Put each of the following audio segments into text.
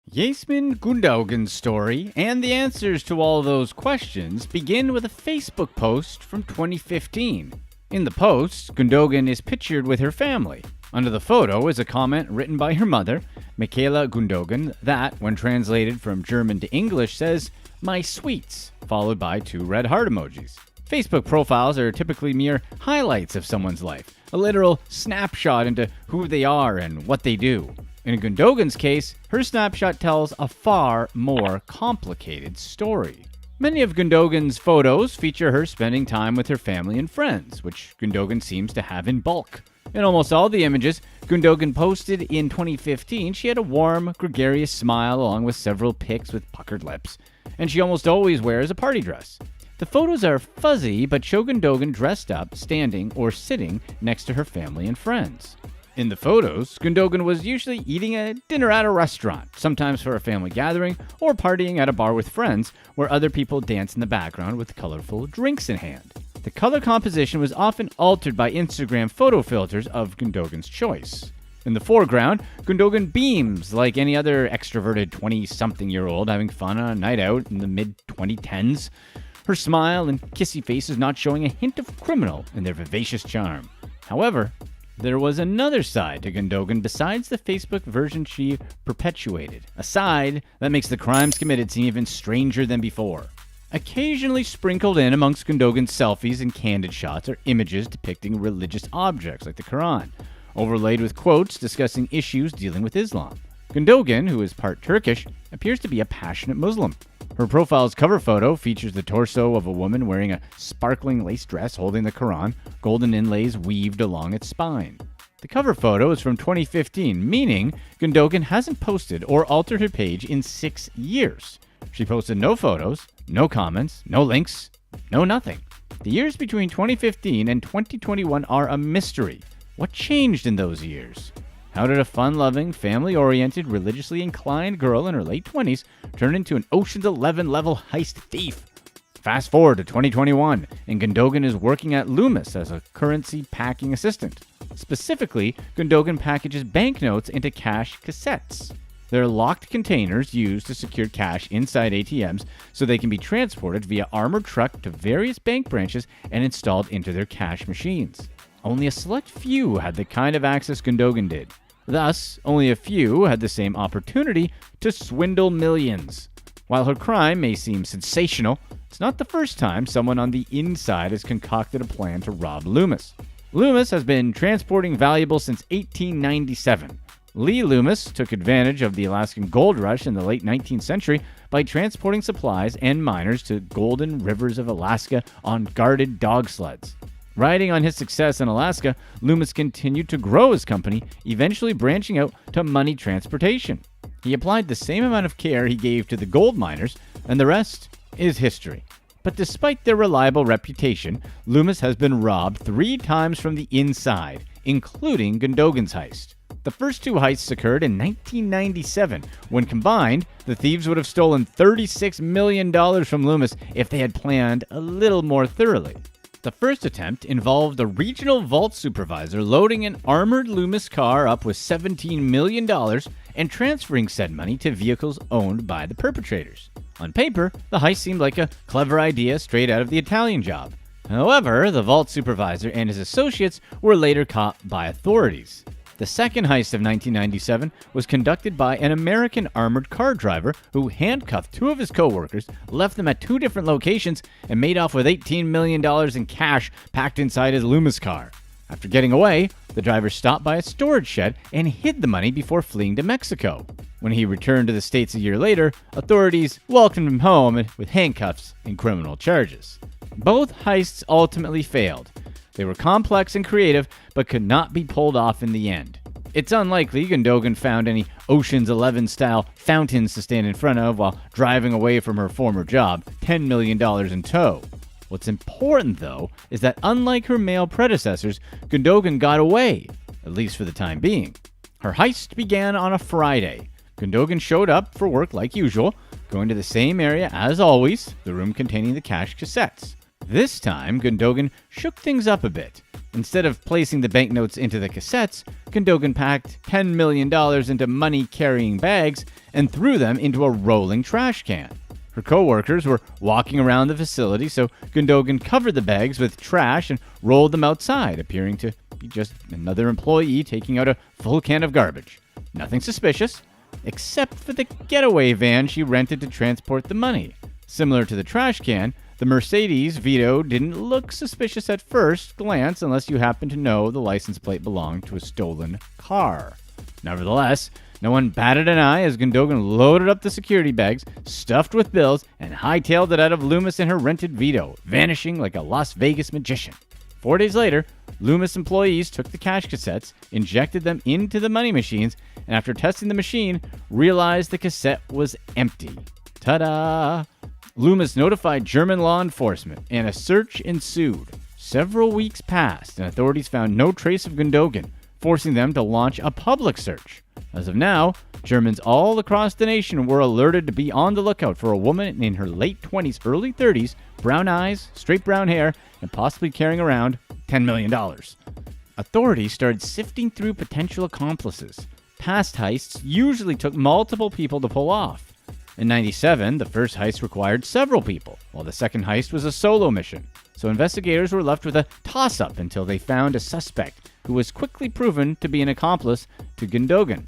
Yasmine Gundogan's story and the answers to all those questions begin with a Facebook post from 2015. In the post, Gundogan is pictured with her family. Under the photo is a comment written by her mother, Michaela Gundogan, that, when translated from German to English, says, "My sweets," followed by 2 red heart emojis. Facebook profiles are typically mere highlights of someone's life, a literal snapshot into who they are and what they do. In Gundogan's case, her snapshot tells a far more complicated story. Many of Gundogan's photos feature her spending time with her family and friends, which Gundogan seems to have in bulk. In almost all the images Gundogan posted in 2015, she had a warm, gregarious smile along with several pics with puckered lips, and she almost always wears a party dress. The photos are fuzzy, but show Gundogan dressed up, standing, or sitting next to her family and friends. In the photos, Gundogan was usually eating a dinner at a restaurant, sometimes for a family gathering, or partying at a bar with friends, where other people dance in the background with colorful drinks in hand. The color composition was often altered by Instagram photo filters of Gundogan's choice. In the foreground, Gundogan beams like any other extroverted 20-something-year-old having fun on a night out in the mid-2010s. Her smile and kissy face is not showing a hint of criminal in their vivacious charm. However, there was another side to Gundogan besides the Facebook version she perpetuated, a side that makes the crimes committed seem even stranger than before. Occasionally sprinkled in amongst Gundogan's selfies and candid shots are images depicting religious objects like the Quran, overlaid with quotes discussing issues dealing with Islam. Gundogan, who is part Turkish, appears to be a passionate Muslim. Her profile's cover photo features the torso of a woman wearing a sparkling lace dress holding the Quran, golden inlays weaved along its spine. The cover photo is from 2015, meaning Gundogan hasn't posted or altered her page in 6 years. She posted no photos, no comments, no links, no nothing. The years between 2015 and 2021 are a mystery. What changed in those years? How did a fun-loving, family-oriented, religiously inclined girl in her late 20s turn into an Ocean's 11-level heist thief? Fast forward to 2021, and Gundogan is working at Loomis as a currency packing assistant. Specifically, Gundogan packages banknotes into cash cassettes. They're locked containers used to secure cash inside ATMs so they can be transported via armored truck to various bank branches and installed into their cash machines. Only a select few had the kind of access Gundogan did. Thus, only a few had the same opportunity to swindle millions. While her crime may seem sensational, it's not the first time someone on the inside has concocted a plan to rob Loomis. Loomis has been transporting valuables since 1897. Lee Loomis took advantage of the Alaskan gold rush in the late 19th century by transporting supplies and miners to golden rivers of Alaska on guarded dog sleds. Riding on his success in Alaska, Loomis continued to grow his company, eventually branching out to money transportation. He applied the same amount of care he gave to the gold miners, and the rest is history. But despite their reliable reputation, Loomis has been robbed 3 times from the inside, including Gundogan's heist. The first 2 heists occurred in 1997. When combined, the thieves would have stolen $36 million from Loomis if they had planned a little more thoroughly. The first attempt involved a regional vault supervisor loading an armored Loomis car up with $17 million and transferring said money to vehicles owned by the perpetrators. On paper, the heist seemed like a clever idea straight out of the Italian Job. However, the vault supervisor and his associates were later caught by authorities. The second heist of 1997 was conducted by an American armored car driver who handcuffed 2 of his co-workers, left them at 2 different locations, and made off with $18 million in cash packed inside his Loomis car. After getting away, the driver stopped by a storage shed and hid the money before fleeing to Mexico. When he returned to the States a year later, authorities welcomed him home with handcuffs and criminal charges. Both heists ultimately failed. They were complex and creative, but could not be pulled off in the end. It's unlikely Gundogan found any Ocean's 11-style fountains to stand in front of while driving away from her former job, $10 million in tow. What's important, though, is that unlike her male predecessors, Gundogan got away, at least for the time being. Her heist began on a Friday. Gundogan showed up for work like usual, going to the same area as always, the room containing the cash cassettes. This time, Gundogan shook things up a bit. Instead of placing the banknotes into the cassettes, Gundogan packed $10 million into money-carrying bags and threw them into a rolling trash can. Her co-workers were walking around the facility, so Gundogan covered the bags with trash and rolled them outside, appearing to be just another employee taking out a full can of garbage. Nothing suspicious, except for the getaway van she rented to transport the money. Similar to the trash can, the Mercedes Vito didn't look suspicious at first glance unless you happen to know the license plate belonged to a stolen car. Nevertheless, no one batted an eye as Gundogan loaded up the security bags, stuffed with bills, and hightailed it out of Loomis in her rented Vito, vanishing like a Las Vegas magician. 4 days later, Loomis employees took the cash cassettes, injected them into the money machines, and after testing the machine, realized the cassette was empty. Ta-da! Loomis notified German law enforcement, and a search ensued. Several weeks passed, and authorities found no trace of Gundogan, forcing them to launch a public search. As of now, Germans all across the nation were alerted to be on the lookout for a woman in her late 20s, early 30s, brown eyes, straight brown hair, and possibly carrying around $10 million. Authorities started sifting through potential accomplices. Past heists usually took multiple people to pull off. In '97, the first heist required several people, while the second heist was a solo mission. So investigators were left with a toss-up until they found a suspect who was quickly proven to be an accomplice to Gundogan.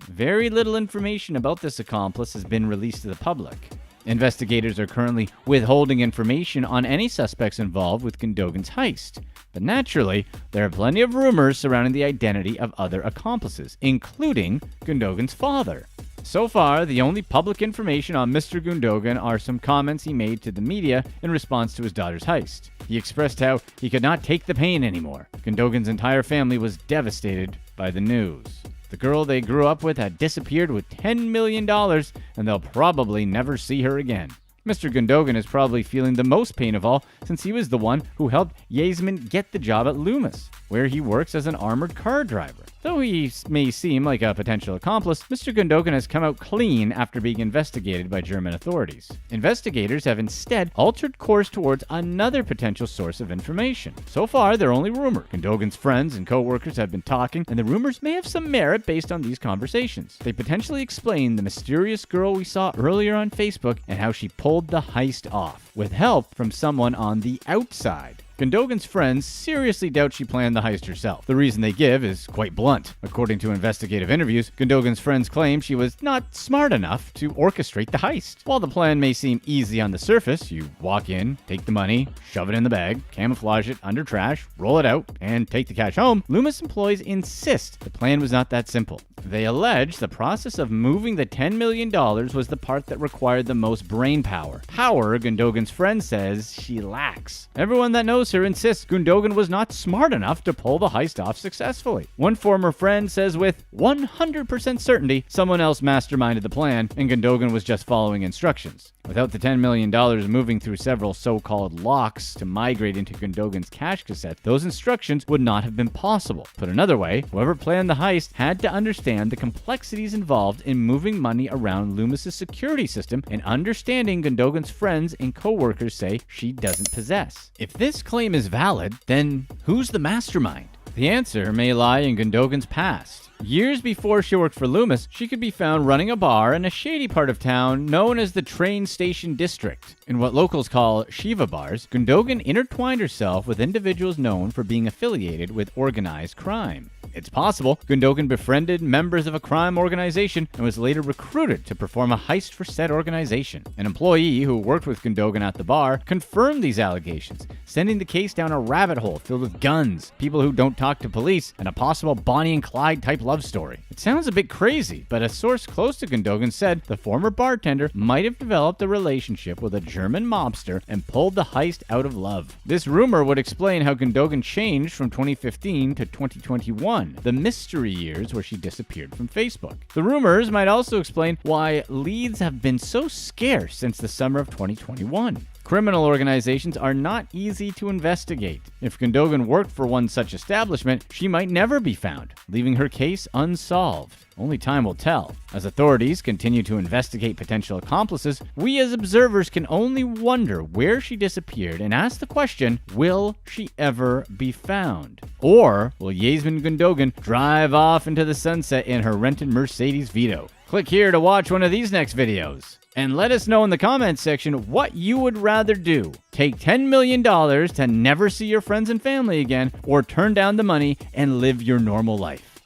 Very little information about this accomplice has been released to the public. Investigators are currently withholding information on any suspects involved with Gundogan's heist. But naturally, there are plenty of rumors surrounding the identity of other accomplices, including Gundogan's father. So far, the only public information on Mr. Gundogan are some comments he made to the media in response to his daughter's heist. He expressed how he could not take the pain anymore. Gundogan's entire family was devastated by the news. The girl they grew up with had disappeared with $10 million, and they'll probably never see her again. Mr. Gundogan is probably feeling the most pain of all, since he was the one who helped YASEMIN get the job at Loomis, where he works as an armored car driver. Though he may seem like a potential accomplice, Mr. Gundogan has come out clean after being investigated by German authorities. Investigators have instead altered course towards another potential source of information. So far, they're only rumor. Gundogan's friends and co-workers have been talking, and the rumors may have some merit based on these conversations. They potentially explain the mysterious girl we saw earlier on Facebook and how she pulled the heist off, with help from someone on the outside. Gundogan's friends seriously doubt she planned the heist herself. The reason they give is quite blunt. According to investigative interviews, Gundogan's friends claim she was not smart enough to orchestrate the heist. While the plan may seem easy on the surface, you walk in, take the money, shove it in the bag, camouflage it under trash, roll it out, and take the cash home, Loomis employees insist the plan was not that simple. They allege the process of moving the $10 million was the part that required the most brain power. Power Gundogan's friend says she lacks. Everyone that knows her insists Gundogan was not smart enough to pull the heist off successfully. One former friend says with 100% certainty someone else masterminded the plan and Gundogan was just following instructions. Without the $10 million moving through several so-called locks to migrate into Gundogan's cash cassette, those instructions would not have been possible. Put another way, whoever planned the heist had to understand the complexities involved in moving money around Loomis's security system and understanding Gundogan's friends and co-workers say she doesn't possess. If this claim is valid, then who's the mastermind? The answer may lie in Gundogan's past. Years before she worked for Loomis, she could be found running a bar in a shady part of town known as the Train Station District. In what locals call Shiva bars, Gundogan intertwined herself with individuals known for being affiliated with organized crime. It's possible Gundogan befriended members of a crime organization and was later recruited to perform a heist for said organization. An employee who worked with Gundogan at the bar confirmed these allegations, sending the case down a rabbit hole filled with guns, people who don't talk to police, and a possible Bonnie and Clyde type love story. It sounds a bit crazy, but a source close to Gundogan said the former bartender might have developed a relationship with a German mobster and pulled the heist out of love. This rumor would explain how Gundogan changed from 2015 to 2021, the mystery years where she disappeared from Facebook. The rumors might also explain why leads have been so scarce since the summer of 2021. Criminal organizations are not easy to investigate. If Gundogan worked for one such establishment, she might never be found, leaving her case unsolved. Only time will tell. As authorities continue to investigate potential accomplices, we as observers can only wonder where she disappeared and ask the question, will she ever be found? Or will Yasmine Gundogan drive off into the sunset in her rented Mercedes Vito? Click here to watch one of these next videos. And let us know in the comments section what you would rather do. Take $10 million to never see your friends and family again, or turn down the money and live your normal life.